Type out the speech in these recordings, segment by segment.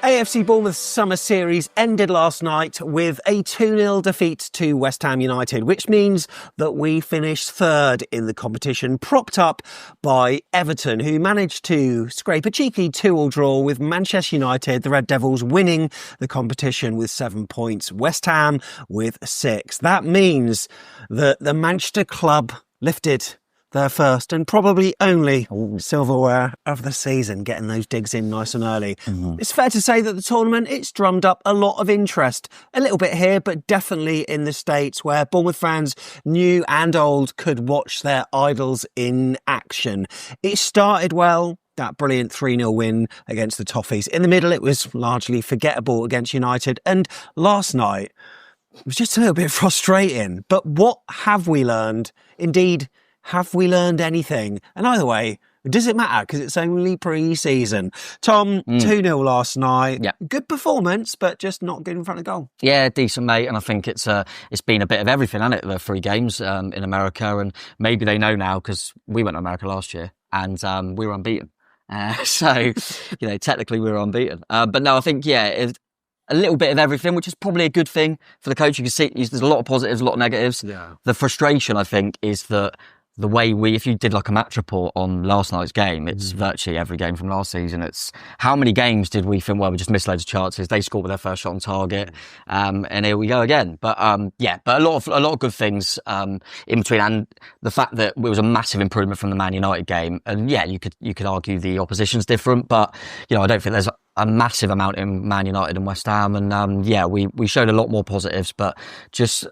AFC Bournemouth's summer series ended last night with a 2-0 defeat to West Ham United, which means that we finished third in the competition, propped up by Everton, who managed to scrape a cheeky 2-2 draw with Manchester United, the Red Devils, winning the competition with 7 points, West Ham with 6. That means that the Manchester club lifted their first and probably only silverware of the season, getting those digs in nice and early. It's fair to say that the tournament, it's drummed up a lot of interest. A little bit here, but definitely in the States, where Bournemouth fans, new and old, could watch their idols in action. It started well. That brilliant 3-0 win against the Toffees. In the middle, it was largely forgettable against United. And last night, it was just a little bit frustrating. But what have we learned? Indeed, have we learned anything? And either way, does it matter? Because it's only pre-season. Tom, 2-0 last night. Yeah. Good performance, but just not good in front of goal. Yeah, decent, mate. And I think it's been a bit of everything, hasn't it? The 3 games in America. And maybe they know now because we went to America last year and we were unbeaten. So, technically we were unbeaten. But no, I think, it's a little bit of everything, which is probably a good thing for the coach. You can see there's a lot of positives, a lot of negatives. Yeah. The frustration, I think, is that the way if you did like a match report on last night's game, it's virtually every game from last season. It's how many games did we think, well, we just missed loads of chances. They scored with their first shot on target. And here we go again. But but a lot of good things in between. And the fact that it was a massive improvement from the Man United game. And you could argue the opposition's different, but I don't think there's a massive amount in Man United and West Ham. And we showed a lot more positives, but just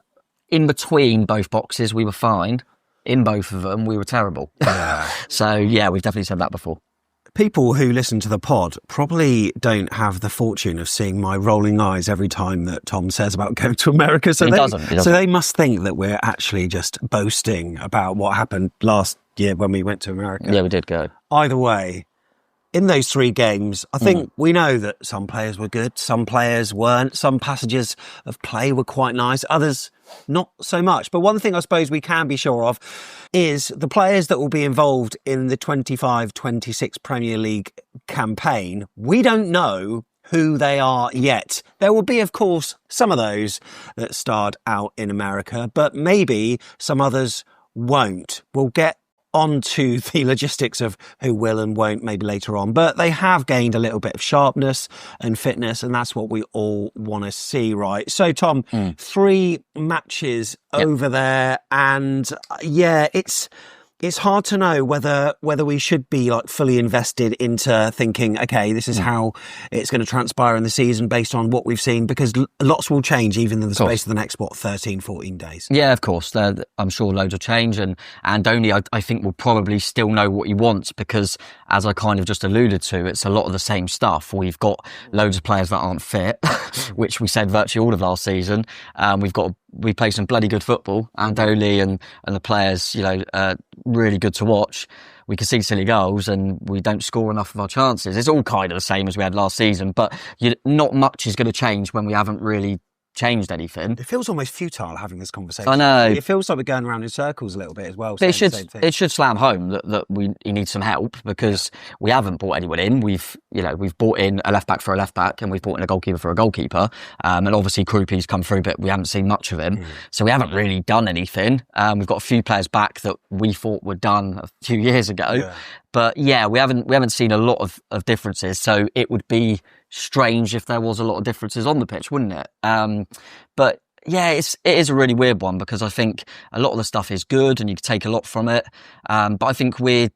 in between both boxes, we were fine. In both of them, we were terrible. So, we've definitely said that before. People who listen to the pod probably don't have the fortune of seeing my rolling eyes every time that Tom says about going to America. So He doesn't. So they must think that we're actually just boasting about what happened last year when we went to America. Yeah, we did go. Either way, in those 3 games, I think we know that some players were good, some players weren't, some passages of play were quite nice, others not so much. But one thing I suppose we can be sure of is the players that will be involved in the 25-26 Premier League campaign. We don't know who they are yet. There will be, of course, some of those that starred out in America, but maybe some others won't. We'll get onto the logistics of who will and won't maybe later on, but they have gained a little bit of sharpness and fitness, and that's what we all want to see, right? So Tom, 3 matches over there, and it's hard to know whether we should be like fully invested into thinking, okay, this is how it's going to transpire in the season based on what we've seen, because lots will change even in the space of the next, 13, 14 days. Yeah, of course. I'm sure loads will change, and Andoni, I think, will probably still know what he wants, because as I kind of just alluded to, it's a lot of the same stuff. We've got loads of players that aren't fit, which we said virtually all of last season. We play some bloody good football. Andoni and the players, really good to watch. We can see silly goals and we don't score enough of our chances. It's all kind of the same as we had last season, but not much is going to change when we haven't really changed anything. It feels almost futile having this conversation. I know. It feels like we're going around in circles a little bit as well. But it should slam home that he needs some help, because we haven't brought anyone in. We've brought in a left back for a left back, and we've brought in a goalkeeper for a goalkeeper. And obviously Krupi's come through, but we haven't seen much of him. So we haven't really done anything. We've got a few players back that we thought were done a few years ago. Yeah. But we haven't seen a lot of differences. So it would be strange if there was a lot of differences on the pitch, wouldn't it? But it is a really weird one, because I think a lot of the stuff is good and you can take a lot from it. But I think we're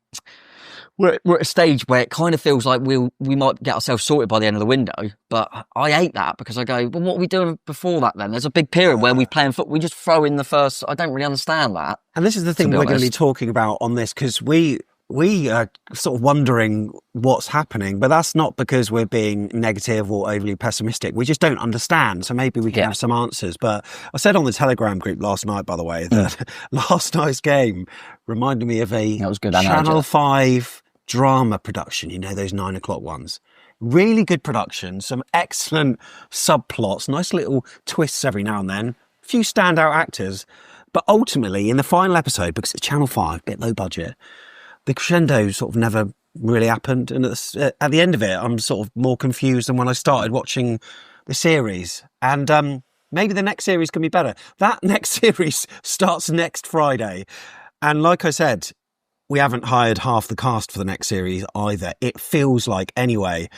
at a stage where it kind of feels like we might get ourselves sorted by the end of the window. But I hate that, because I go, well, what are we doing before that then? There's a big period where we play in football. We just throw in the first. I don't really understand that. And this is the thing we're going to be talking about on this, because we are sort of wondering what's happening, but that's not because we're being negative or overly pessimistic. We just don't understand. So maybe we can have some answers. But I said on the Telegram group last night, by the way, that last night's game reminded me of a Channel 5 drama production, those 9 o'clock ones. Really good production, some excellent subplots, nice little twists every now and then, a few standout actors. But ultimately, in the final episode, because it's Channel 5, bit low budget, the crescendo sort of never really happened. And at the end of it, I'm sort of more confused than when I started watching the series. And maybe the next series can be better. That next series starts next Friday. And like I said, we haven't hired half the cast for the next series either. It feels like anyway.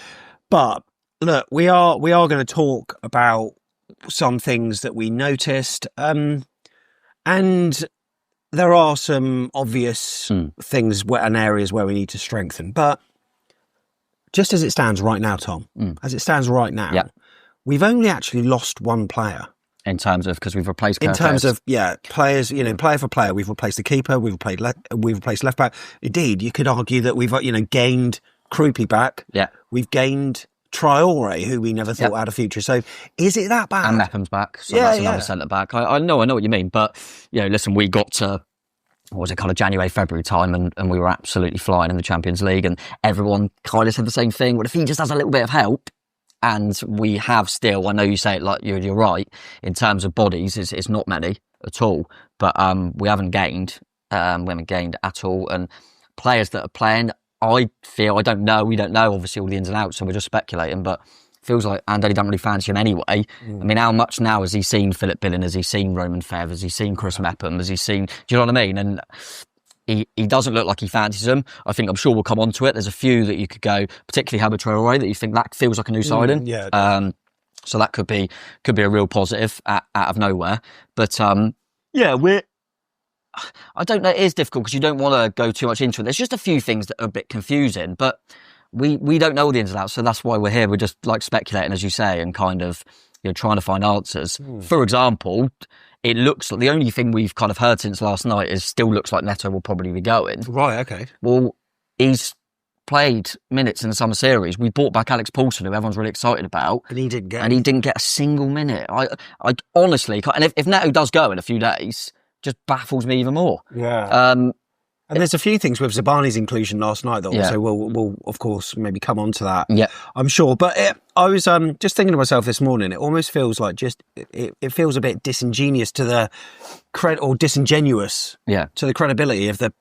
But look, we are going to talk about some things that we noticed. And there are some obvious things and areas where we need to strengthen. But just as it stands right now, Tom, as it stands right now, we've only actually lost one player. In terms of, because we've replaced In terms of, players, player for player, we've replaced the keeper, we've replaced left back. Indeed, you could argue that we've, gained Krupi back. Yeah. We've gained Traore, who we never thought had a future. So is it that bad? And Mephem's back. So that's another centre back. I know what you mean. But, listen, we got to, what was it, kind of January, February time, and we were absolutely flying in the Champions League, and everyone kind of said the same thing. Well, if he just has a little bit of help, and we have still, I know you say it like you're right, in terms of bodies, it's not many at all, but we haven't gained at all. And players that are playing, I feel, we don't know obviously all the ins and outs, so we're just speculating, but it feels like Andoni don't really fancy him anyway. I mean, how much now has he seen Philip Billing? Has he seen Roman Fev? Has he seen Chris Mepham? Has he seen, do you know what I mean? And he doesn't look like he fancies him. I'm sure we'll come on to it. There's a few that you could go, particularly Traore, that you think that feels like a new signing. So that could be a real positive out of nowhere. But I don't know, it is difficult because you don't want to go too much into it. There's just a few things that are a bit confusing, but we don't know all the ins and outs, so that's why we're here. We're just like speculating, as you say, and kind of trying to find answers. For example, it looks like the only thing we've kind of heard since last night is still looks like Neto will probably be going. Right, okay. Well, he's played minutes in the summer series. We brought back Alex Paulson, who everyone's really excited about. And he didn't get a single minute. I honestly can't. And if Neto does go in a few days, just baffles me even more. Yeah. And there's a few things with Zabani's inclusion last night that also will of course, maybe come on to that. Yeah. I'm sure. But I was just thinking to myself this morning, it almost feels like it feels a bit disingenuous to the disingenuous to the credibility of the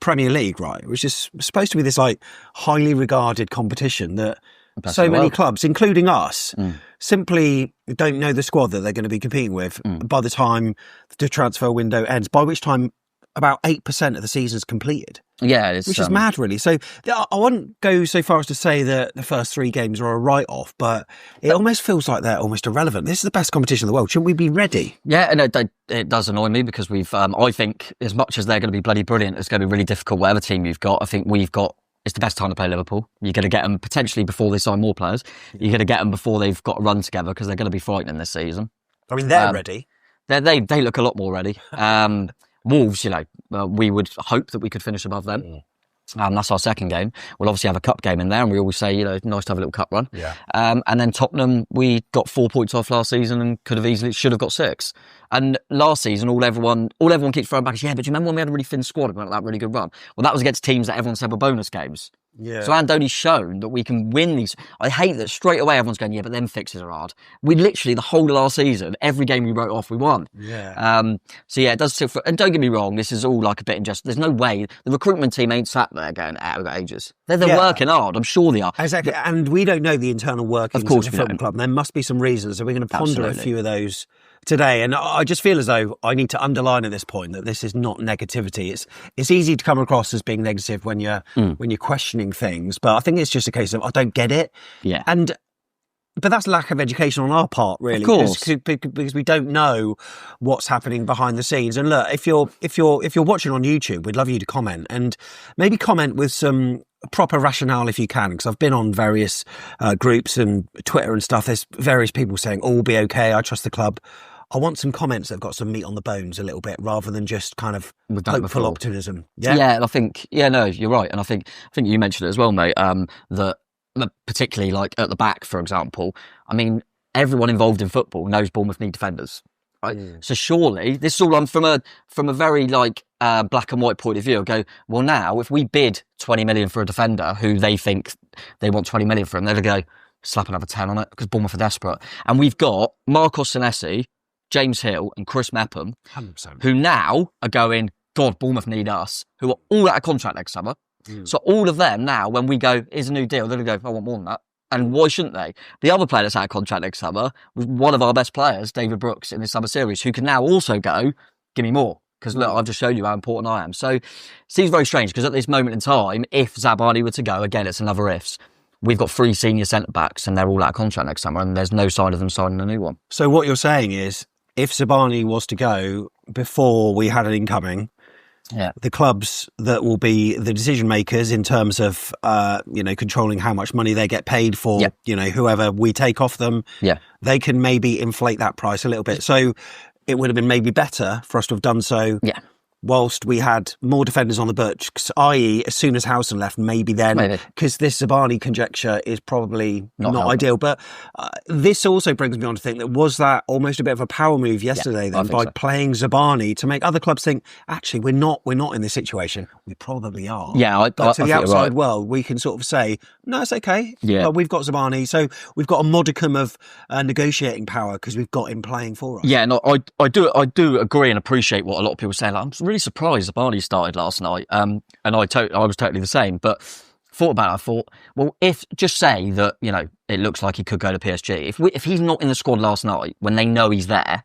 Premier League, right? Which is supposed to be this like highly regarded competition that so many clubs, including us, simply don't know the squad that they're going to be competing with by the time the transfer window ends, by which time about 8% of the season's completed. Yeah, which is mad, really. So I wouldn't go so far as to say that the first 3 games are a write-off, but it almost feels like they're almost irrelevant. This is the best competition in the world. Shouldn't we be ready? Yeah, and it does annoy me because we've, I think, as much as they're going to be bloody brilliant, it's going to be really difficult, whatever team you've got. I think it's the best time to play Liverpool. You're going to get them potentially before they sign more players. You're going to get them before they've got a run together because they're going to be frightening this season. I mean, they're ready. They look a lot more ready. Wolves, we would hope that we could finish above them. That's our second game. We'll obviously have a cup game in there, and we always say, nice to have a little cup run. Yeah. And then Tottenham, we got 4 points off last season and should have got 6. And last season, all everyone keeps throwing back is, but do you remember when we had a really thin squad and we had that really good run? Well, that was against teams that everyone said were bonus games. Yeah. So Andoni's shown that we can win these. I hate that straight away everyone's going, but them fixes are hard. We literally, the whole of last season, every game we wrote off, we won. Yeah. It does still, and don't get me wrong, this is all like a bit injustice. There's no way, the recruitment team ain't sat there going, we've got ages. They're working hard, I'm sure they are. Exactly, and we don't know the internal workings of the football club. There must be some reasons, so we're going to ponder a few of those today. And I just feel as though I need to underline at this point that this is not negativity. It's easy to come across as being negative when you're questioning things, but I think it's just a case of I don't get it. Yeah. But that's lack of education on our part, really. Of course, because we don't know what's happening behind the scenes. And look, if you're watching on YouTube, we'd love you to comment, and maybe comment with some proper rationale if you can, because I've been on various groups and Twitter and stuff. There's various people saying, "All will be okay. I trust the club." I want some comments that've got some meat on the bones a little bit, rather than just kind of hopeful optimism. Yeah, and I think, no, you're right, and I think you mentioned it as well, mate. That particularly like at the back, for example. I mean, everyone involved in football knows Bournemouth need defenders, right? So surely this is all from a very like black and white point of view. I go, well, now if we bid 20 million for a defender who they think they want 20 million for him, they'll go slap another 10 on it because Bournemouth are desperate, and we've got Marcos Senesi, James Hill and Chris Mepham, 100%. who now are going, God, Bournemouth need us, who are all out of contract next summer. So all of them now, when we go, here's a new deal, they're going to go, I want more than that. And why shouldn't they? The other player that's out of contract next summer was one of our best players, David Brooks, in this summer series, who can now also go, give me more. Because look, I've just shown you how important I am. So it seems very strange because at this moment in time, if Zabani were to go, again, it's another ifs. We've got 3 senior centre-backs and they're all out of contract next summer and there's no sign of them signing a new one. So what you're saying is, if Zabani was to go before we had an incoming, the clubs that will be the decision makers in terms of, controlling how much money they get paid for, whoever we take off them, they can maybe inflate that price a little bit. So it would have been maybe better for us to have done so whilst we had more defenders on the books, i.e. as soon as Howson left, maybe then, because this Zabani conjecture is probably not ideal. But this also brings me on to think that was that almost a bit of a power move yesterday then by playing Zabani to make other clubs think, actually, we're not in this situation. We probably are. Yeah, but to the outside world, we can sort of say, no, it's okay. Yeah, we've got Zabani, so we've got a modicum of negotiating power because we've got him playing for us. Yeah, no, I do agree and appreciate what a lot of people say. Like, I'm really surprised Zabani started last night, and I was totally the same. But thought about it, I thought, well, if just say that it looks like he could go to PSG. If he's not in the squad last night when they know he's there,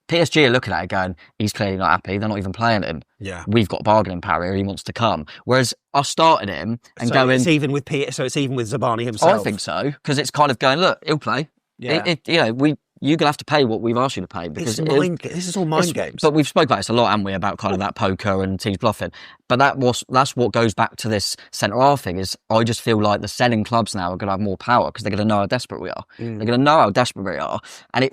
PSG are looking at it going, he's clearly not happy. They're not even playing him. Yeah, we've got bargaining power here. He wants to come. Whereas I started him and going, it's even with Zabani himself. I think so because it's kind of going, look, he'll play. Yeah, you're going to have to pay what we've asked you to pay. Because this is all mind games. But we've spoken about this a lot, haven't we, about kind of that poker and teams bluffing. But that's what goes back to this centre-half thing is I just feel like the selling clubs now are going to have more power because they're going to know how desperate we are. They're going to know how desperate we are. And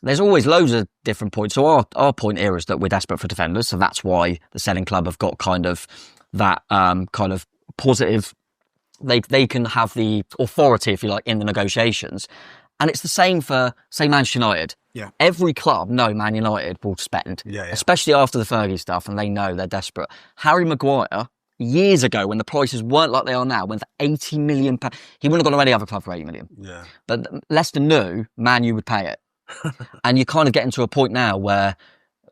there's always loads of different points. So our point here is that we're desperate for defenders. So that's why the selling club have got kind of that kind of positive. They can have the authority, if you like, in the negotiations. And it's the same for, say, Manchester United. Yeah. Every club know Man United will spend, especially after the Fergie stuff, and they know they're desperate. Harry Maguire, years ago, when the prices weren't like they are now, went for £80 million. He wouldn't have gone to any other club for £80 million. Yeah. But Leicester knew Man U would pay it. And you're kind of getting to a point now where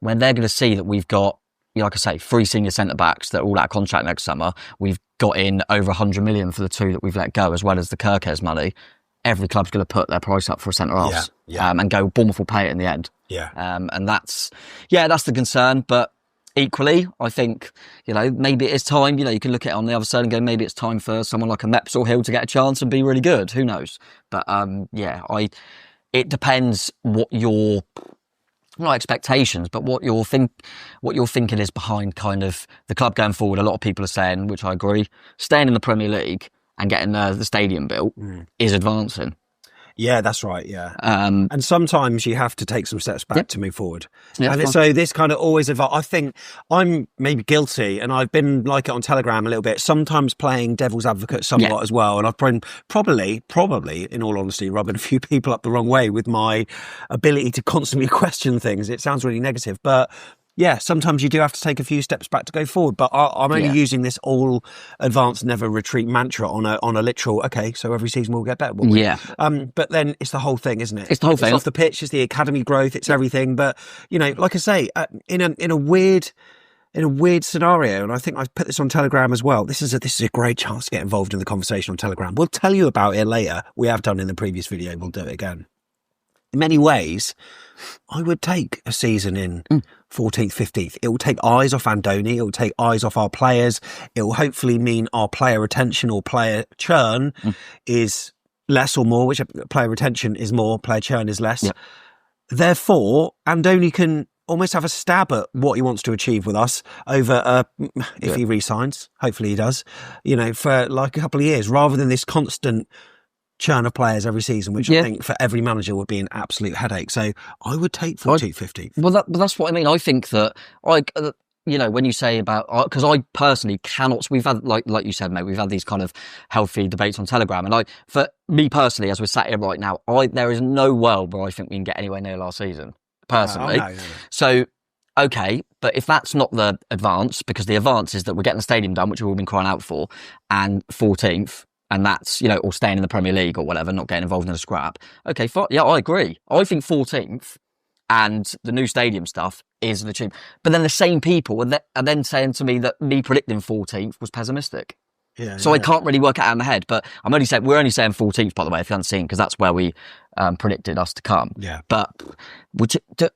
when they're going to see that we've got, like I say, 3 senior centre-backs that are all out of contract next summer, we've got in over 100 million for the 2 that we've let go, as well as the Kirkes money. Every club's going to put their price up for a centre-half and go, Bournemouth will pay it in the end. Yeah. And that's the concern. But equally, I think, maybe it is time, you can look at it on the other side and go, maybe it's time for someone like a Meps or Hill to get a chance and be really good. Who knows? But it depends what your, not expectations, but what your thinking is behind kind of the club going forward. A lot of people are saying, which I agree, staying in the Premier League and getting the stadium built is advancing. Yeah, that's right. Yeah. And sometimes you have to take some steps back to move forward. Yeah, and so this kind of always I think I'm maybe guilty, and I've been like it on Telegram a little bit, sometimes playing devil's advocate somewhat as well. And I've been probably, in all honesty, rubbing a few people up the wrong way with my ability to constantly question things. It sounds really negative, but yeah, sometimes you do have to take a few steps back to go forward. But I'm only using this all advance, never retreat mantra on a literal, okay, so every season we'll get better. But then it's the whole thing, isn't it? It's the whole thing. It's off the pitch, it's the academy growth, it's everything. But, like I say, in a weird scenario, and I think I've put this on Telegram as well, this is a great chance to get involved in the conversation on Telegram. We'll tell you about it later. We have done in the previous video. We'll do it again. In many ways, I would take a season in 14th, 15th. It will take eyes off Andoni. It will take eyes off our players. It will hopefully mean our player retention or player churn is less or more, which player retention is more, player churn is less. Yep. Therefore, Andoni can almost have a stab at what he wants to achieve with us over, if he re-signs, hopefully he does, for like a couple of years, rather than this constant churn of players every season, which I think for every manager would be an absolute headache. So I would take 14th, 15th. Well, that's what I mean. I think that, when you say about, because I personally cannot, we've had, like you said, mate, we've had these kind of healthy debates on Telegram. And for me personally, as we're sat here right now, there is no world where I think we can get anywhere near last season, personally. No. So, okay, but if that's not the advance, because the advance is that we're getting the stadium done, which we've all been crying out for, and 14th, and that's, or staying in the Premier League or whatever, not getting involved in a scrap. Okay, fine. Yeah, I agree. I think 14th and the new stadium stuff is an achievement. But then the same people are then saying to me that me predicting 14th was pessimistic. Yeah, so I can't really work it out in my head. But we're only saying 14th, by the way, if you haven't seen, because that's where we predicted us to come. Yeah. But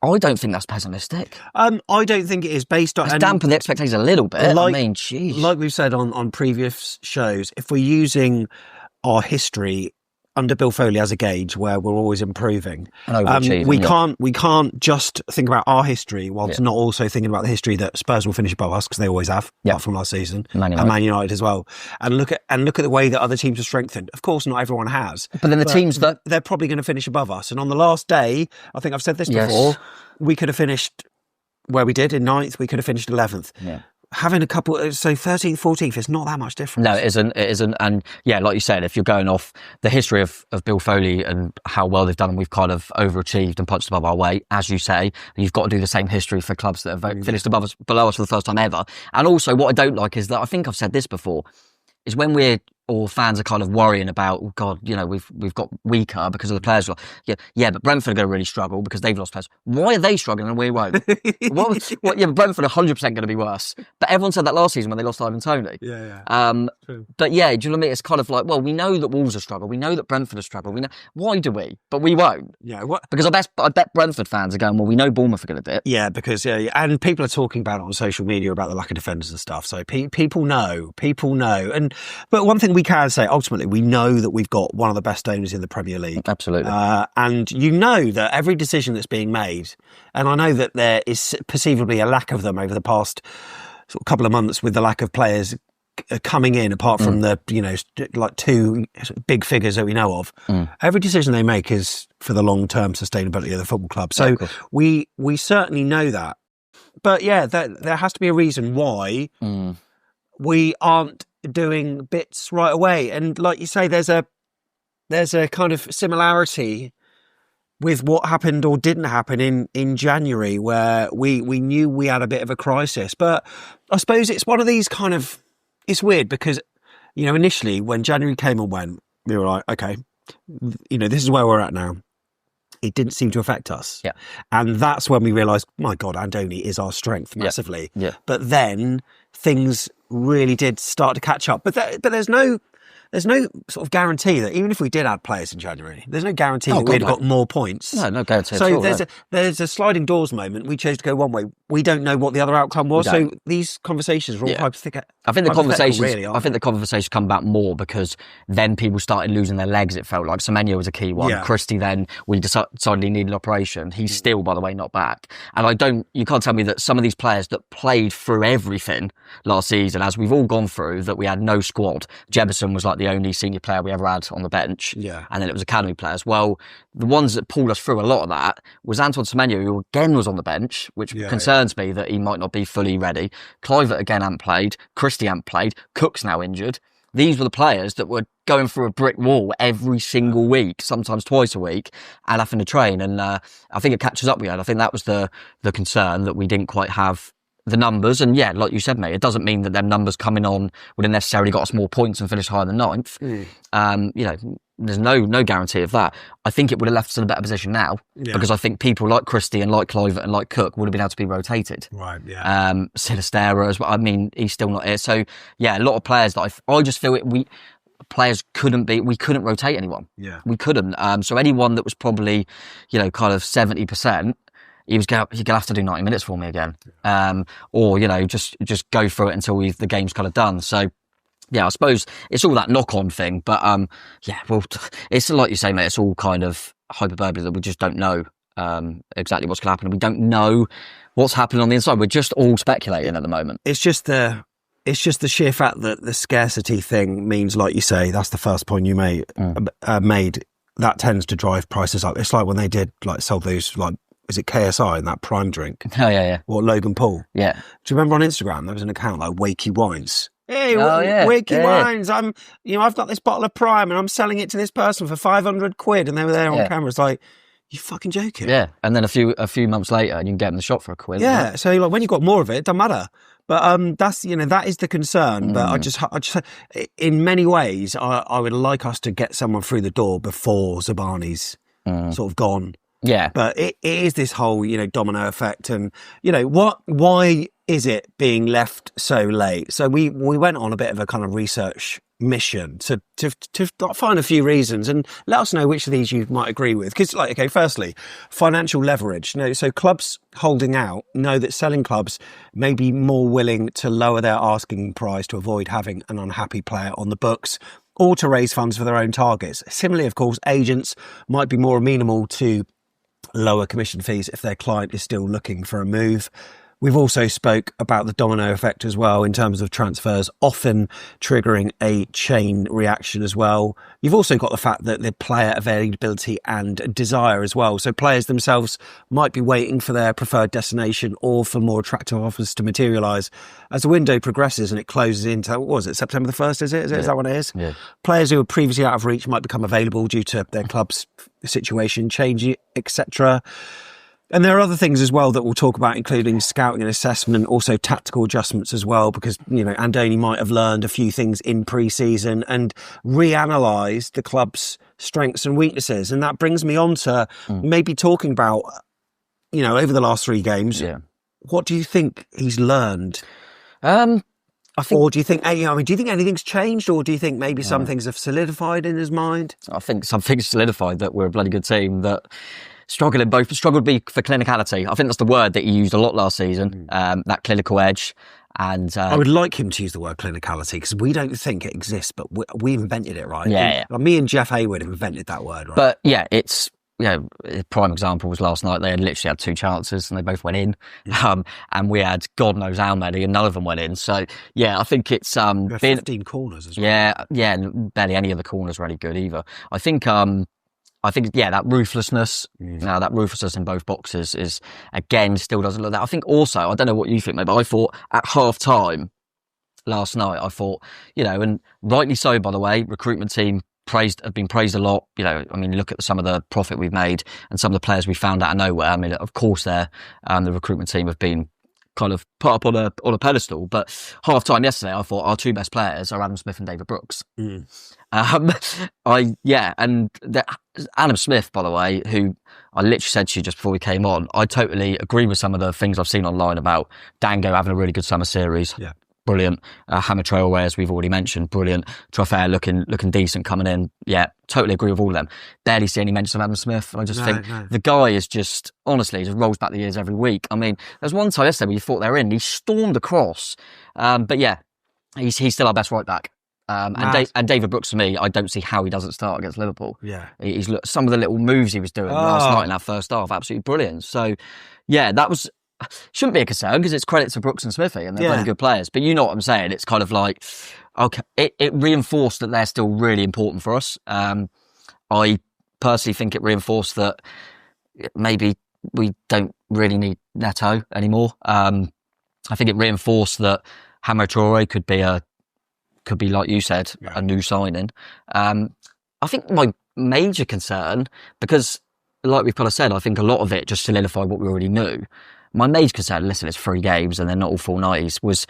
I don't think that's pessimistic. I don't think it is based on... It's dampened the expectations a little bit. I mean, geez. Like we've said on previous shows, if we're using our history under Bill Foley as a gauge where we're always improving, we can't just think about our history whilst not also thinking about the history that Spurs will finish above us, because they always have, apart from last season, and Man United as well. And look at the way that other teams have strengthened. Of course, not everyone has, but then the teams that they're probably going to finish above us. And on the last day, I think I've said this before, we could have finished where we did in 9th. We could have finished 11th. Yeah. Having a couple, so 13th, 14th, it's not that much difference. No, it isn't. And yeah, like you said, if you're going off the history of Bill Foley and how well they've done, and we've kind of overachieved and punched above our weight, as you say, you've got to do the same history for clubs that have finished below us for the first time ever. And also what I don't like is that, I think I've said this before, is when fans are kind of worrying about, oh God, we've got weaker because of the players. Yeah, but Brentford are going to really struggle because they've lost players. Why are they struggling and we won't? But Brentford are 100% going to be worse. But everyone said that last season when they lost Ivan Toney. True. But yeah, do you know what I mean? It's kind of like, well, we know that Wolves are struggling. We know that Brentford are struggling. We know. Why do we? But we won't. Yeah. What? Because I bet Brentford fans are going, well, we know Bournemouth are going to do it. Yeah, because and people are talking about it on social media about the lack of defenders and stuff. So people know. But one thing we can say, ultimately, we know that we've got one of the best owners in the Premier League. Absolutely. And you know that every decision that's being made, and I know that there is perceivably a lack of them over the past sort of couple of months with the lack of players coming in, apart from the, like 2 big figures that we know of. Every decision they make is for the long-term sustainability of the football club. So we certainly know that. But yeah, there has to be a reason why we aren't doing bits right away. And like you say, there's a kind of similarity with what happened or didn't happen in January, where we knew we had a bit of a crisis. But I suppose it's one of these kind of, it's weird because, initially when January came and went, we were like, okay, this is where we're at now. It didn't seem to affect us. Yeah. And that's when we realised, my God, Andoni is our strength massively. Yeah. But then things really did start to catch up. But there's no sort of guarantee that even if we did add players in January, there's no guarantee that we'd got more points. No guarantee at all. So there's a sliding doors moment. We chose to go one way. We don't know what the other outcome was. So these conversations are all hypothetical. I think the conversations come back more because then people started losing their legs. It felt like Semenyo was a key one. Yeah. Christie, then we decided he needed an operation. He's still, by the way, not back. And you can't tell me that some of these players that played through everything last season, as we've all gone through, that we had no squad. Jefferson was like the only senior player we ever had on the bench. Yeah. And then it was academy players. Well, the ones that pulled us through a lot of that was Antoine Semenyo, who again was on the bench, which concerns me that he might not be fully ready. Kluivert again hadn't played. Christie hadn't played. Cook's now injured. These were the players that were going through a brick wall every single week, sometimes twice a week, and having to train. And I think it catches up with you. I think that was the concern, that we didn't quite have the numbers. And yeah, like you said, mate, it doesn't mean that them numbers coming on would have necessarily got us more points and finished higher than 9th. There's no guarantee of that. I think it would have left us in a better position now, because I think people like Christie and like Kluivert and like Cook would have been able to be rotated. Right, yeah. Sinistera as well. I mean, he's still not here. So yeah, a lot of players that I just feel we couldn't rotate anyone. Yeah. We couldn't. So anyone that was probably, kind of 70%, you're going to have to do 90 minutes for me again. Or, just go through it until the game's kind of done. So yeah, I suppose it's all that knock-on thing. But it's like you say, mate, it's all kind of hyperbole that we just don't know exactly what's going to happen. We don't know what's happening on the inside. We're just all speculating at the moment. It's just the sheer fact that the scarcity thing means, like you say, that's the first point you made. That tends to drive prices up. It's like when they sold those, is it KSI in that prime drink? Oh yeah. Or Logan Paul. Yeah. Do you remember on Instagram there was an account like Wakey Wines? Hey, Wakey Wines. I've got this bottle of Prime and I'm selling it to this person for 500 quid, and they were there on camera. It's like, you fucking joking? Yeah. And then a few months later, you can get them the shop for a quid. Yeah. So when you've got more of it doesn't matter. But that's that is the concern. But I just in many ways, I would like us to get someone through the door before Zabani's sort of gone. Yeah. But it is this whole, domino effect. And, why is it being left so late? So we went on a bit of a kind of research mission to find a few reasons, and let us know which of these you might agree with. Because, firstly, financial leverage. So clubs holding out know that selling clubs may be more willing to lower their asking price to avoid having an unhappy player on the books, or to raise funds for their own targets. Similarly, of course, agents might be more amenable to lower commission fees if their client is still looking for a move. We've also spoke about the domino effect as well in terms of transfers often triggering a chain reaction as well. You've also got the fact that the player availability and desire as well. So players themselves might be waiting for their preferred destination or for more attractive offers to materialise. As the window progresses and it closes into, what was it, September the 1st, is it? Is that what it is? Yeah. Players who were previously out of reach might become available due to their club's situation changing, etc. And there are other things as well that we'll talk about, including scouting and assessment, also tactical adjustments as well, because, Andoni might have learned a few things in pre-season and reanalysed the club's strengths and weaknesses. And that brings me on to maybe talking about, over the last 3 games, what do you think he's learned? I think, or do you think, do you think anything's changed, or do you think maybe some things have solidified in his mind? I think some things solidified, that we're a bloody good team, that struggled for clinicality. I think that's the word that he used a lot last season, that clinical edge. And I would like him to use the word clinicality, because we don't think it exists, but we invented it, right? Yeah. Me and Jeff Hayward invented that word, right? But yeah, it's, a prime example was last night. They had literally had 2 chances and they both went in. And we had God knows how many and none of them went in. So yeah, I think it's 15 corners as well. Yeah, and barely any of the corners were any good either. I think that ruthlessness, that ruthlessness in both boxes is, again, still doesn't look that. I think also, I don't know what you think, mate, but I thought at half time last night, and rightly so, by the way, recruitment team have been praised a lot. Look at some of the profit we've made and some of the players we found out of nowhere. Of course, the recruitment team have been kind of put up on a pedestal, but half time yesterday, I thought our 2 best players are Adam Smith and David Brooks. Adam Smith, by the way, who I literally said to you just before we came on, I totally agree with some of the things I've seen online about Dango having a really good summer series. Yeah. Brilliant. Hammer Traoré, as we've already mentioned, brilliant. Troffea looking decent coming in. Yeah, totally agree with all of them. Barely see any mention of Adam Smith. I just think the guy is just, honestly, just rolls back the years every week. There's one time yesterday where you thought they were in, he stormed across. But yeah, he's still our best right back. And David Brooks, for me, I don't see how he doesn't start against Liverpool. Yeah, he's some of the little moves he was doing last night in that first half, absolutely brilliant. So, yeah, that shouldn't be a concern, because it's credit to Brooks and Smithy, and they're really good players. But you know what I'm saying? It's kind of like, okay, it reinforced that they're still really important for us. I personally think it reinforced that maybe we don't really need Neto anymore. I think it reinforced that Hammer Traoré could be, like you said, a new signing. I think my major concern, because like we've kind of said, I think a lot of it just solidified what we already knew. My major concern, listen, it's 3 games and they're not all full 90s, was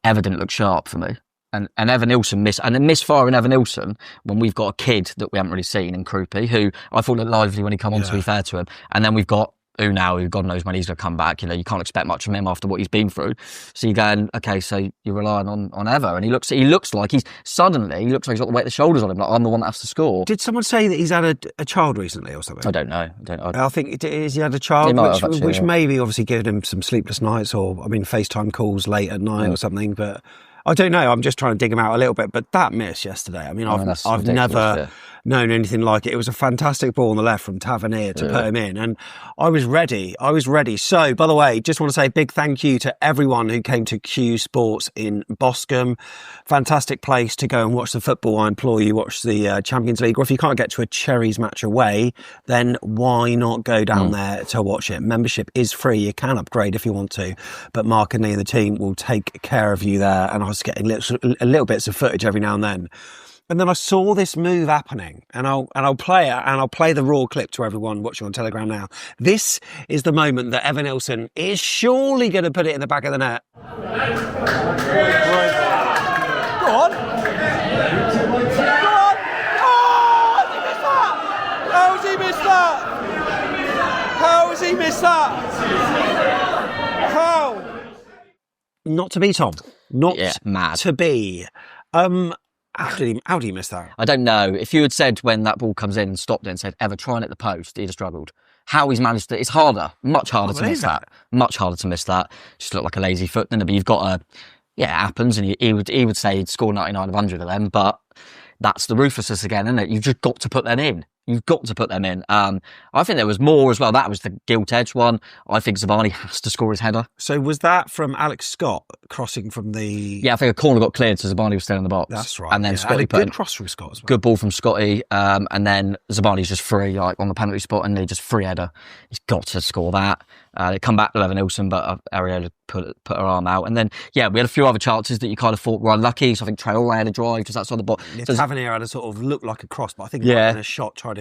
Ever didn't look sharp for me. And Evan Nilsson misfiring Evan Nilsson when we've got a kid that we haven't really seen in Krupi, who I thought looked lively when he come on, to be fair to him. And then we've got Unai, who God knows when he's going to come back. You can't expect much from him after what he's been through. So you're going, okay, so you're relying on Ever, and he looks like he's got the weight of the shoulders on him. Like, I'm the one that has to score. Did someone say that he's had a child recently or something? I don't know. I think he had a child, which maybe obviously given him some sleepless nights, or FaceTime calls late at night or something. But I don't know. I'm just trying to dig him out a little bit. But that miss yesterday, I've never known anything like it. It was a fantastic ball on the left from Tavernier to put him in, and I was ready. So, by the way, just want to say a big thank you to everyone who came to Q Sports in Boscombe. Fantastic place to go and watch the football. I implore you, watch the Champions League, or if you can't get to a Cherries match away, then why not go down there to watch it? Membership is free. You can upgrade if you want to, but Mark and Lee and the team will take care of you there, and I was getting little bits of footage every now and then. And then I saw this move happening, and I'll play it, and I'll play the raw clip to everyone watching on Telegram now. This is the moment that Evan Nilsson is surely going to put it in the back of the net. Go on. Oh, has he missed that? How has he missed that? miss that? How? Not to be, Tom. Not mad. to be. How do you miss that? I don't know. If you had said when that ball comes in and stopped it and said, ever try and hit the post, he'd have struggled. How he's managed to, it's harder, much harder to miss that. Much harder to miss that. Just looked like a lazy foot, didn't it? But you've got a, it happens, and he would say he'd score 99 of 100 of them, but that's the ruthlessness again, isn't it? You've just got to put them in. You've got to put them in. I think there was more as well. That was the gilt edge one. I think Zabani has to score his header. So was that from Alex Scott crossing from the? Yeah, I think a corner got cleared, so Zabani was still in the box. That's right. And then Scotty put good cross from Scott as well. Good ball from Scotty, and then Zabani's just free, like on the penalty spot, and he just free header. He's got to score that. They come back to Evan Nilsson, but Iraola put her arm out. And then, we had a few other chances that you kind of thought were unlucky. So I think Traore had a drive just outside the box. Tavernier had a sort of look like a cross, but I think he might have been a shot tried to.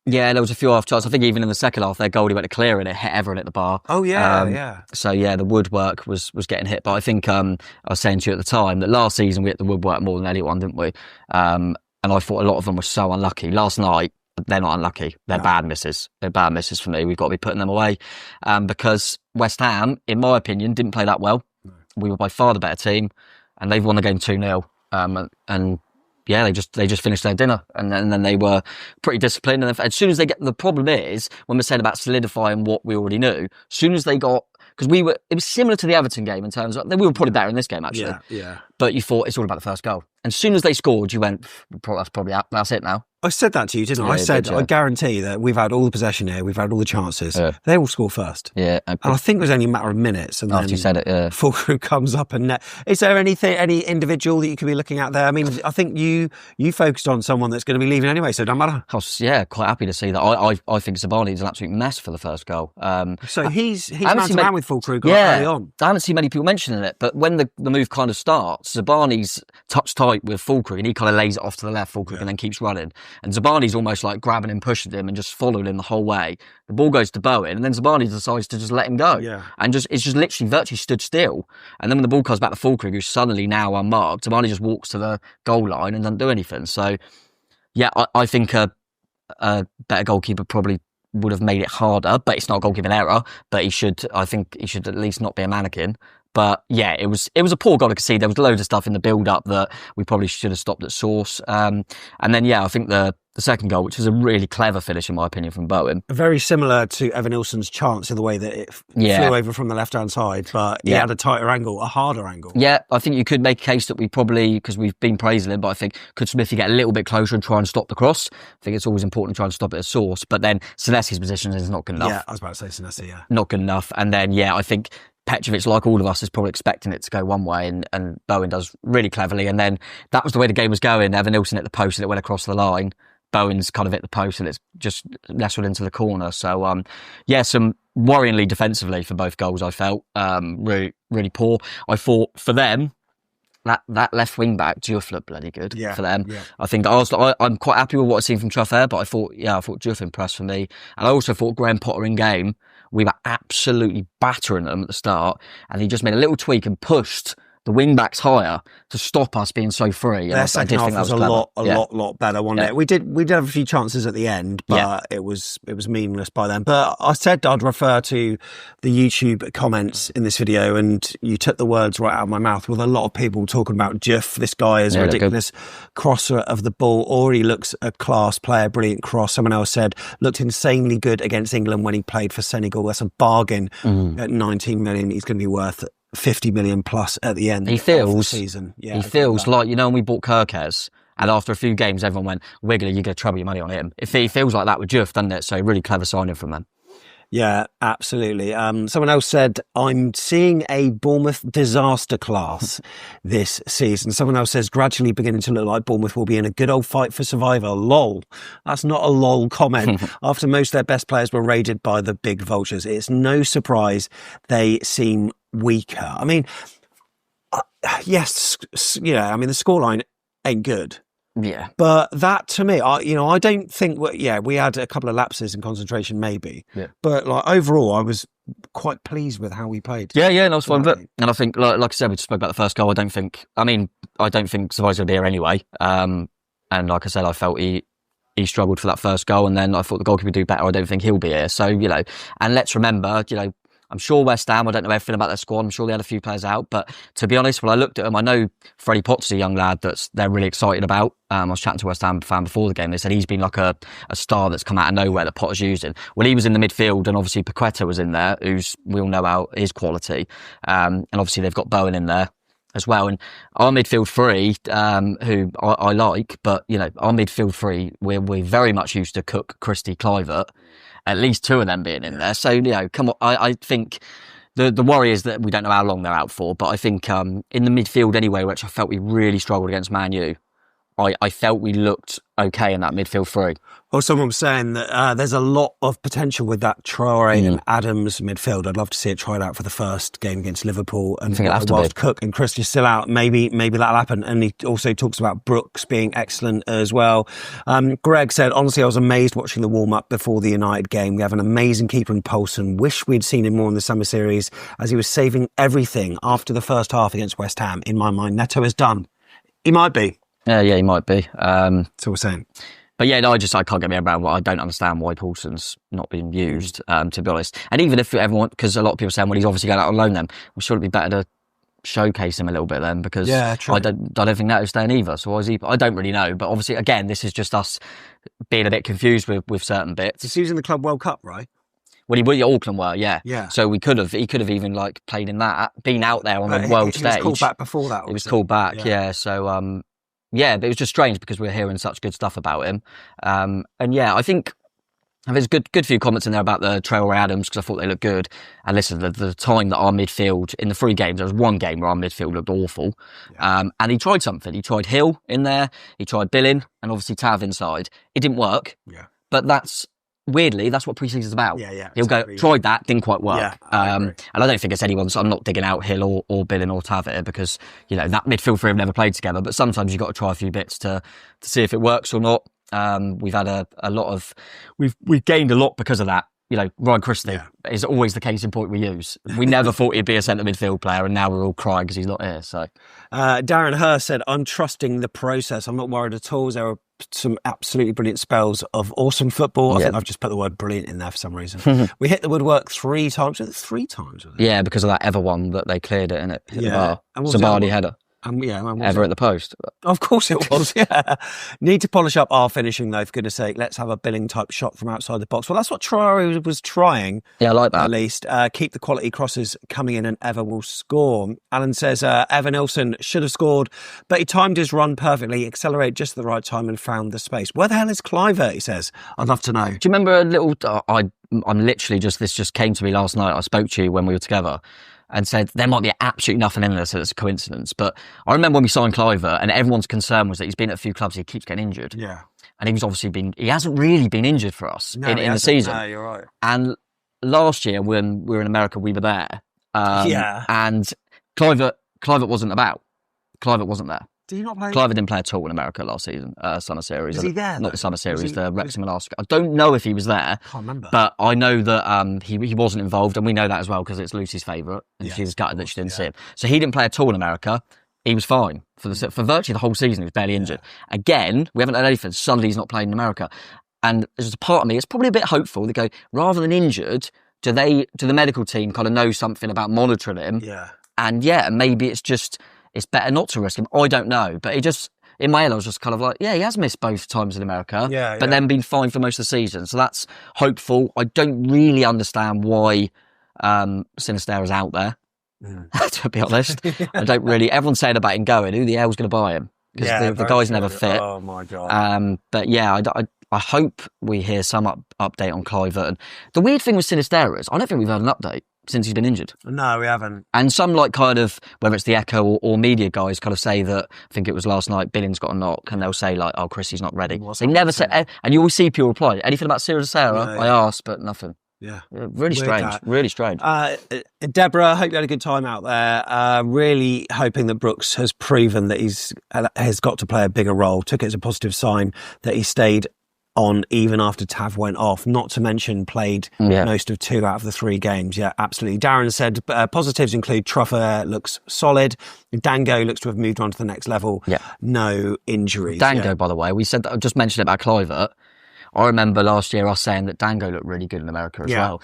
Yeah, there was a few half chances. I think even in the second half, their goalie went to clear and it hit Everett at the bar. Oh, yeah. So, the woodwork was getting hit. But I think I was saying to you at the time that last season we hit the woodwork more than anyone, didn't we? And I thought a lot of them were so unlucky. Last night, they're not unlucky. They're bad misses. They're bad misses for me. We've got to be putting them away. Because West Ham, in my opinion, didn't play that well. No. We were by far the better team. And they've won the game 2-0. They just finished their dinner, and then they were pretty disciplined. And as soon as they get, the problem is when we're saying about solidifying what we already knew. As soon as they got, because it was similar to the Everton game in terms of we were probably better in this game actually. Yeah. But you thought it's all about the first goal. And as soon as they scored, you went, that's it now. I said that to you, didn't I? I said, I guarantee that we've had all the possession here, we've had all the chances. They will score first. Yeah. And I think it was only a matter of minutes. And after you said it, full crew comes up and net. Is there any individual that you could be looking at there? I mean, I think you focused on someone that's going to be leaving anyway, so it doesn't matter. I was, quite happy to see that. I think Zabani is an absolute mess for the first goal. So he's man with full crew early on. I haven't seen many people mentioning it, but when the move kind of starts, Zabani's touch tight with full crew and he kind of lays it off to the left, full crew, and then keeps running. And Zabani's almost like grabbing him, pushing him, and just following him the whole way. The ball goes to Bowen, and then Zabani decides to just let him go. Yeah. And it's just literally virtually stood still. And then when the ball comes back to Fulkrug, who's suddenly now unmarked, Zabani just walks to the goal line and doesn't do anything. So, I think a better goalkeeper probably would have made it harder, but it's not a goalkeeping error. But I think he should at least not be a mannequin. But it was a poor goal to concede. There was loads of stuff in the build-up that we probably should have stopped at source. And then I think the second goal, which was a really clever finish in my opinion from Bowen. Very similar to Evan Nilsson's chance in the way that it flew over from the left-hand side, but he had a tighter angle, a harder angle. Yeah, I think you could make a case that we probably, because we've been praising him, but I think could Smithy get a little bit closer and try and stop the cross? I think it's always important to try and stop it at source, but then Senesi's position is not good enough. Yeah, I was about to say Senesi, Not good enough. And then, I think Petrovic, like all of us, is probably expecting it to go one way, and Bowen does really cleverly. And then that was the way the game was going. Evan Nilsson hit the post and it went across the line. Bowen's kind of hit the post and it's just nestled into the corner. So, some worryingly defensively for both goals, I felt. Really, really poor. I thought for them, that left wing back, Diouf looked bloody good for them. Yeah. I think I'm quite happy with what I've seen from Trafford, but I thought Diouf impressed for me. And I also thought Graham Potter in game, we were absolutely battering them at the start, and he just made a little tweak and pushed the wing backs higher to stop us being so free. Their second half was a lot better, wasn't it? We did have a few chances at the end, but it was meaningless by then. But I said I'd refer to the YouTube comments in this video, and you took the words right out of my mouth, with a lot of people talking about Diouf. This guy is a ridiculous crosser of the ball, or he looks a class player, brilliant cross. Someone else said looked insanely good against England when he played for Senegal. That's a bargain at 19 million. He's going to be worth 50 million plus at the end of the season. Yeah, he feels like, when we bought Kirkes, and after a few games, everyone went, Wiggler, you're going to trouble your money on him. He feels like that with Diouf, doesn't it? So really clever signing from them. Yeah, absolutely. Someone else said, I'm seeing a Bournemouth disaster class this season. Someone else says, gradually beginning to look like Bournemouth will be in a good old fight for survival. Lol. That's not a lol comment. After most of their best players were raided by the big vultures, it's no surprise they seem weaker. I mean, yes, the scoreline ain't good. Yeah. But that, to me, I don't think, we had a couple of lapses in concentration, maybe. Yeah. But overall, I was quite pleased with how we played. Yeah, no, it's fine. And I think, like I said, we just spoke about the first goal. I don't think Savai's going to be here anyway. And like I said, I felt he he struggled for that first goal, and then I thought the goalkeeper would do better. I don't think he'll be here. So, and let's remember, I'm sure West Ham, I don't know everything about their squad. I'm sure they had a few players out. But to be honest, when I looked at them, I know Freddie Potts is a young lad they're really excited about. I was chatting to a West Ham fan before the game. They said he's been like a star that's come out of nowhere that Potter's using. Well, he was in the midfield, and obviously Paqueta was in there, we all know about his quality. And obviously they've got Bowen in there as well. And our midfield three, who I like, but, our midfield three, we're very much used to Cook, Christie, Kluivert. At least two of them being in there. So, come on. I think the worry is that we don't know how long they're out for. But I think in the midfield anyway, which I felt we really struggled against Man U, I felt we looked okay in that midfield three. Well, someone was saying that there's a lot of potential with that Traore and Adams midfield. I'd love to see it tried out for the first game against Liverpool. And whilst Cook and Christie are still out, maybe that'll happen. And he also talks about Brooks being excellent as well. Greg said, honestly, I was amazed watching the warm-up before the United game. We have an amazing keeper in Poulsen. Wish we'd seen him more in the summer series, as he was saving everything after the first half against West Ham. In my mind, Neto is done. He might be. Yeah, he might be. That's what we're saying. But yeah, no, I can't get me around. I don't understand why Poulsen's not being used, to be honest. And even if everyone, because a lot of people are saying, well, he's obviously going out on loan then, well, should it be better to showcase him a little bit then? Because I don't think Neto's staying either. So why is he? I don't really know. But obviously, again, this is just us being a bit confused with certain bits. He's using the Club World Cup, right? Well, Auckland were, yeah. So he could have even played in that, been out there on the world stage. He was called back before that. He was called back, yeah. So, yeah, but it was just strange because we were hearing such good stuff about him. And yeah, I think there's good few comments in there about the Traore Adams because I thought they looked good. And listen, the time that our midfield, in the 3 games, there was one game where our midfield looked awful. Yeah. And he tried something. He tried Hill in there, he tried Billing, and obviously Tav inside. It didn't work. Yeah. But weirdly, that's what pre-season's about. Yeah. He'll go, tried that, didn't quite work. Yeah, and I don't think it's anyone's, I'm not digging out Hill or Billing or Tav here because, that midfield three have never played together, but sometimes you've got to try a few bits to see if it works or not. We've had a lot of, we've gained a lot because of that. Ryan Christie is always the case in point we use. We never thought he'd be a centre midfield player, and now we're all crying because he's not here. So, Darren Hurst said, I'm trusting the process. I'm not worried at all. There are some absolutely brilliant spells of awesome football. I think I've just put the word brilliant in there for some reason. We hit the woodwork 3 times. 3 times? Yeah, because of that Ever one that they cleared it and it hit the bar. Sabani header. Ever at the post. Of course it was, yeah. Need to polish up our finishing, though, for goodness sake. Let's have a Billing-type shot from outside the box. Well, that's what Traore was trying. Yeah, I like that. At least. Keep the quality crosses coming in and Ever will score. Alan says, Evan Nilsson should have scored, but he timed his run perfectly, accelerated just at the right time and found the space. Where the hell is Kluivert, he says? I'd love to know. Do you remember a little... I'm literally this just came to me last night. I spoke to you when we were together and said there might be absolutely nothing in this, so it's a coincidence. But I remember when we signed Kluivert and everyone's concern was that he's been at a few clubs, he keeps getting injured. Yeah. And he hasn't really been injured for us in the season. No, you're right. And last year when we were in America, we were there. And Kluivert wasn't about. Kluivert wasn't there. Did he not play? Kluivert didn't play at all in America last season, summer series. Was he there? Not the summer series, the Wrexham and Arsenal. I don't know if he was there. I can't remember. But I know that he wasn't involved, and we know that as well because it's Lucy's favourite, and she's gutted that she didn't see him. So he didn't play at all in America. He was fine for virtually the whole season. He was barely injured. Again, we haven't had anything. Suddenly he's not playing in America. And there's a part of me, it's probably a bit hopeful. They go, rather than injured, do the medical team kind of know something about monitoring him? Yeah. And maybe it's better not to risk him. I don't know. But in my head, I was just kind of like, he has missed both times in America, but then been fine for most of the season. So that's hopeful. I don't really understand why Sinisterra's out there, to be honest. I don't really. Everyone's saying about him going. Who the hell's going to buy him? Because the guy's never fit. Oh, my God. But I hope we hear some update on Kluivert. And the weird thing with Sinisterra is I don't think we've had an update since he's been injured. No, we haven't. And some kind of, whether it's the Echo or media guys kind of say that, I think it was last night, Billing's got a knock, and they'll say oh, Chrissy's not ready. They never say, and you always see people reply, anything about Sinisterra? I asked, but nothing. Yeah. Really strange. Really strange. Deborah, I hope you had a good time out there. Really hoping that Brooks has proven that has got to play a bigger role. Took it as a positive sign that he stayed on even after Tav went off, not to mention played most of 2 out of the 3 games. Yeah, absolutely. Darren said positives include Truffaut looks solid. Dango looks to have moved on to the next level. Yeah. No injuries. Dango, by the way, we said that, I just mentioned it about Kluivert. I remember last year us saying that Dango looked really good in America as well.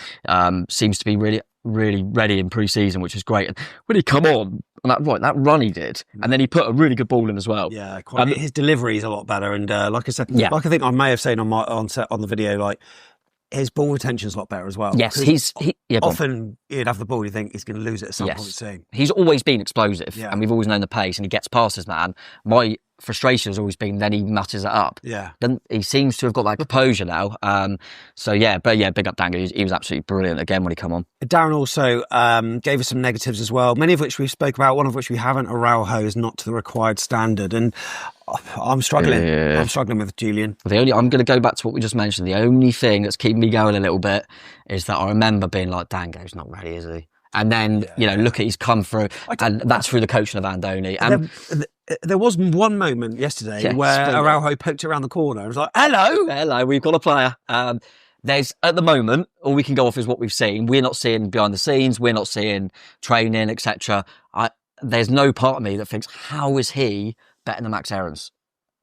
Seems to be really ready in pre-season, which is great. And when he come on, that run he did, and then he put a really good ball in as well. Yeah, quite. His delivery is a lot better, and like I said, like I think I may have said on the video, like his ball retention's a lot better as well. Yes, often he'd have the ball, you think he's going to lose it at some point soon. He's always been explosive, and we've always known the pace, and he gets past his man. My frustration has always been then he mutters it up. Yeah. Then he seems to have got that composure now. Big up Dango. He was absolutely brilliant again when he come on. Darren also gave us some negatives as well, many of which we spoke about, one of which we haven't. Araujo is not to the required standard, and I'm struggling. Yeah. I'm struggling with Julian. I'm going to go back to what we just mentioned. The only thing that's keeping me going a little bit is that I remember being like, Dango's not ready, is he? And then, look at he's come through, and that's through the coaching of Andoni. And there was one moment yesterday where Araujo poked around the corner and was like, hello, we've got a player. There's, at the moment, all we can go off is what we've seen. We're not seeing behind the scenes. We're not seeing training, etc. There's no part of me that thinks, how is he better than Max Aarons?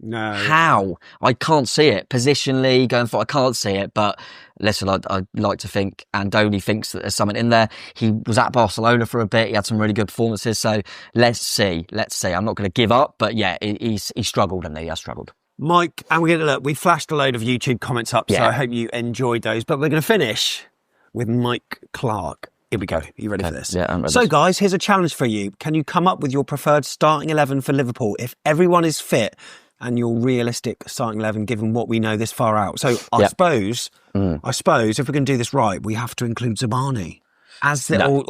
No. How? I can't see it. Positionally, going for I can't see it. But listen, I'd like to think Andoni thinks that there's something in there. He was at Barcelona for a bit. He had some really good performances. So let's see. I'm not going to give up. But yeah, he struggled, and he has struggled. Mike, and we flashed a load of YouTube comments up, so I hope you enjoyed those. But we're going to finish with Mike Clark. Here we go. Are you ready for this? Yeah, I'm ready. So, guys, here's a challenge for you. Can you come up with your preferred starting 11 for Liverpool if everyone is fit and your realistic starting 11, given what we know this far out? So, I suppose if we're going to do this right, we have to include Zamani. No?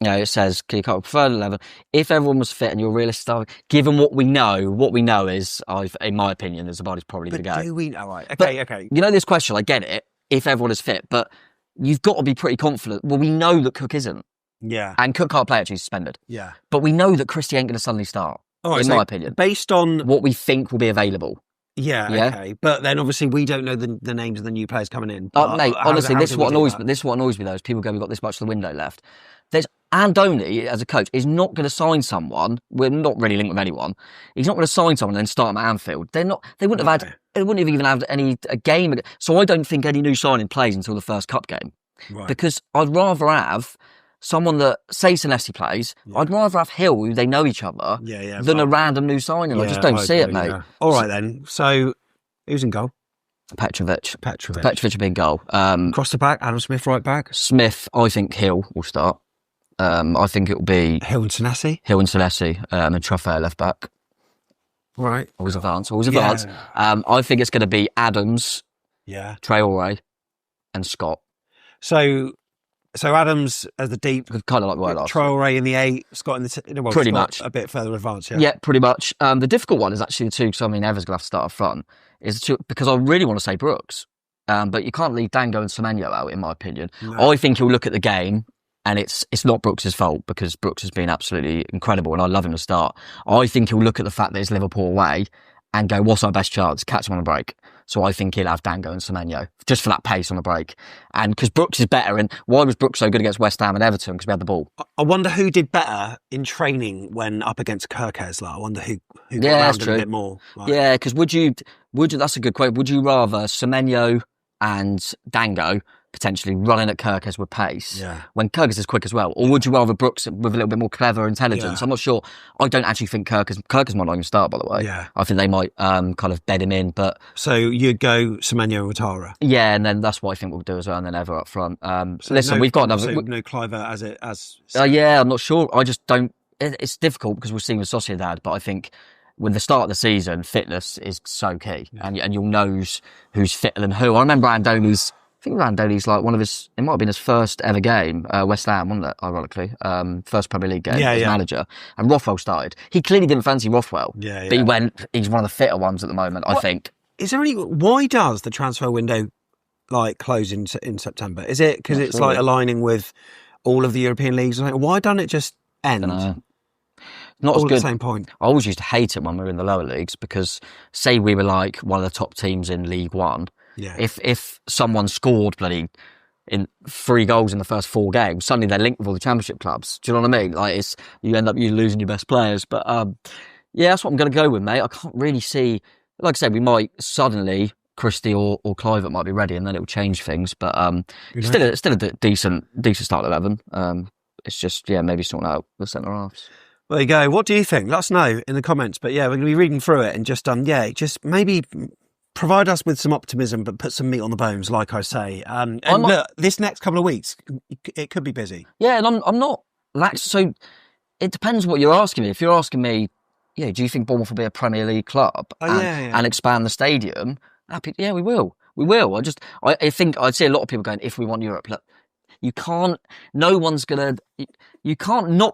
No, it says, can you come up with preferred 11 if everyone was fit and your realistic starting? Given what we know is, in my opinion, Zamani's probably going to go. Do we know? Right. Okay. You know this question, I get it, if everyone is fit, but you've got to be pretty confident. Well, we know that Cook isn't. Yeah. And Cook can't play actually suspended. Yeah. But we know that Christie ain't going to suddenly start, in my opinion. Based on what we think will be available. Yeah, okay. But then obviously we don't know the names of the new players coming in. Mate, honestly, this is what annoys me though, is people go, we've got this much of the window left. Andoni, as a coach, is not going to sign someone. We're not really linked with anyone. He's not going to sign someone and then start them at Anfield. They wouldn't have even had a game. So I don't think any new signing plays until the first cup game. Right. Because I'd rather have someone that, say Senesi plays, I'd rather have Hill, who they know each other, than a random new signing. I just don't see it, mate. Yeah. All right, then. So, who's in goal? Petrovic will be in goal. Across the back, Adam Smith right back. Smith, I think Hill will start. I think it will be Hill and Senesi, and Truffaut left back. Right. Always advance. I think it's going to be Adams, Traore, and Scott. So Adams as the deep, kind of like where last. Traore in the 8, Scott in the pretty much a bit further advanced. Yeah, pretty much. The difficult one is actually the two, because I mean Ever's going to have to start up front. Because I really want to say Brooks, but you can't leave Dango and Semenyo out, in my opinion. No. I think he'll look at the game, and it's not Brooks' fault, because Brooks has been absolutely incredible, and I love him to start. I think he'll look at the fact that it's Liverpool away and go, what's our best chance? Catch him on a break. So I think he'll have Dango and Semenyo, just for that pace on the break. And because Brooks is better, and why was Brooks so good against West Ham and Everton? Because we had the ball. I wonder who did better in training when up against Kirkes. I wonder who got around him a bit more. Yeah, because would you, that's a good quote, would you rather Semenyo and Dango potentially running at Kirkes with pace when Kirkes is quick as well? Or would you rather Brooks with a little bit more clever intelligence? I'm not sure. I don't actually think Kirkes might not even start, by the way. Yeah. I think they might kind of bed him in. But so you'd go Semenyo and Ouattara? Yeah, and then that's what I think we'll do as well, and then Ever up front. Listen, we've got another... no Kluivert as... yeah, I'm not sure. I just don't... It's difficult because we're seeing with Sociedad, but I think with the start of the season, fitness is so key. Yeah. And you'll know who's fitter than who. I remember Andoni's... I think Andoni's like it might have been his first ever game, West Ham, wasn't it, ironically? First Premier League game as manager. And Rothwell started. He clearly didn't fancy Rothwell. But he's one of the fitter ones at the moment, I think. Why does the transfer window close in September? Is it because it's aligning with all of the European leagues? Why doesn't it just end? Not all as good. At the same point. I always used to hate it when we were in the lower leagues, because say we were like one of the top teams in League One, Yeah. If someone scored bloody in 3 goals in the first 4 games, suddenly they're linked with all the Championship clubs. Do you know what I mean? Like, you end up losing your best players. But yeah, that's what I'm going to go with, mate. I can't really see. Like I said, we might suddenly Christie or Clivert might be ready, and then it will change things. But still a decent start 11. It's just maybe sorting out the centre halves. There you go. What do you think? Let us know in the comments. But yeah, we're going to be reading through it and just just maybe provide us with some optimism, but put some meat on the bones, like I say. And look, this next couple of weeks, it could be busy. Yeah, and I'm not lax. So it depends what you're asking me. If you're asking me, do you think Bournemouth will be a Premier League club and expand the stadium? Yeah, we will. We will. I think I'd see a lot of people going, if we want Europe, look, you can't not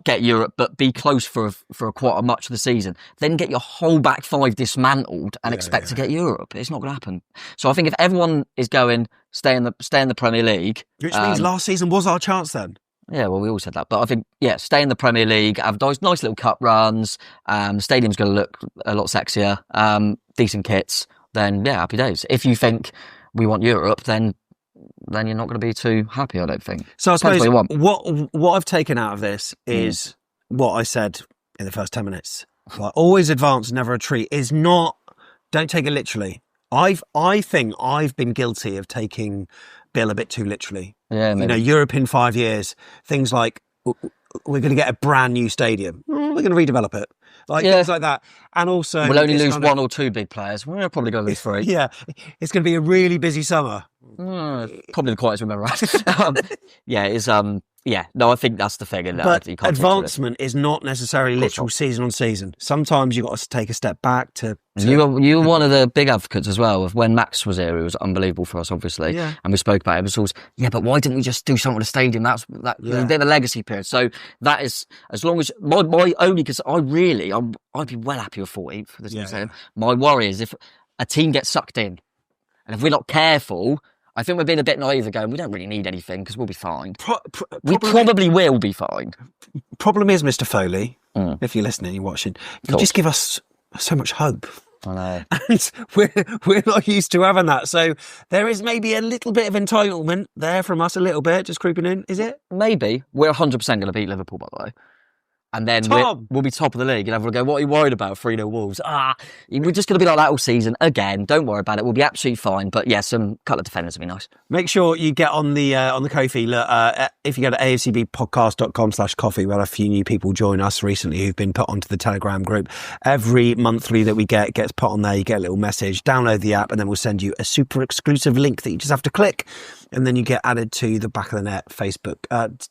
get Europe, but be close for quite much of the season. Then get your whole back five dismantled and expect to get Europe. It's not going to happen. So I think if everyone is going, stay in the Premier League. Which means last season was our chance then. Yeah, well, we all said that. But I think, stay in the Premier League, have nice little cup runs. The stadium's going to look a lot sexier. Decent kits. Then, happy days. If you think we want Europe, then you're not going to be too happy, I don't think. So I suppose what I've taken out of this is what I said in the first 10 minutes. Like, always advance, never retreat. Don't take it literally. I think I've been guilty of taking Bill a bit too literally. Yeah, maybe. Europe in 5 years. Things like, we're going to get a brand new stadium. We're going to redevelop it. Things like that. And also, we'll only lose 1 or 2 big players. We're probably going to lose 3. Yeah. It's going to be a really busy summer. Probably the quietest we've ever had. No, I think that's the thing. But advancement is not necessarily literal season on season. Sometimes you've got to take a step back to... You were one of the big advocates as well of when Max was here. It was unbelievable for us, obviously. Yeah. And we spoke about it. It was always, but why didn't we just do something with the stadium? They're the legacy period. So that is, as long as... My only... Because I'd be well happy with 14th for this season. My worry is if a team gets sucked in, and if we're not careful... I think we're being a bit naive going, we don't really need anything because we'll be fine. We probably will be fine. Problem is, Mr. Foley, if you're listening, you're watching, you just give us so much hope. I know. And we're not used to having that. So there is maybe a little bit of entitlement there from us, a little bit, just creeping in, is it? Maybe. We're 100% going to beat Liverpool, by the way. And then we'll be top of the league. And everyone will go, what are you worried about? 3-0 Wolves. We're just going to be like that all season. Again, don't worry about it. We'll be absolutely fine. But some couple of defenders would be nice. Make sure you get on the Ko-fi. Look, if you go to afcbpodcast.com/coffee, we had a few new people join us recently who've been put onto the Telegram group. Every monthly that we gets put on there. You get a little message. Download the app and then we'll send you a super exclusive link that you just have to click. And then you get added to the Back of the Net Facebook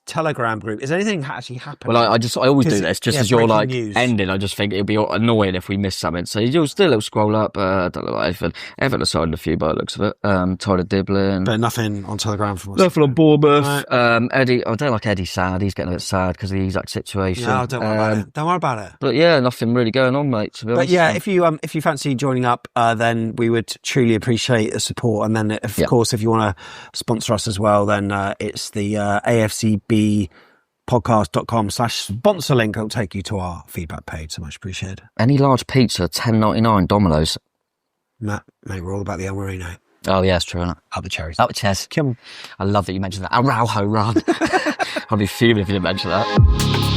Telegram group. Is anything actually happening? Well, I always do this just as you're news. Ending. I just think it'd be annoying if we miss something. So you'll still scroll up. I don't know what Everton signed a few by the looks of it. Tyler Diblin. But nothing on Telegram from us. Nothing on Bournemouth. No. Eddie, I don't like Eddie sad. He's getting a bit sad because of the exact situation. No, don't worry about it. Don't worry about it. But nothing really going on, mate, to be honest. But if you fancy joining up, then we would truly appreciate the support. And then, of course, if you want to sponsor us as well, then it's the AFCB podcast.com/sponsor link. It'll take you to our feedback page. So much appreciated. Any large pizza, $10.99, Domino's. Mate, we're all about the El Marino. Oh, yeah, it's true, isn't it? Up the cherries. Up the cherries. Come on. I love that you mentioned that. Araujo run. I'd be fuming if you didn't mention that.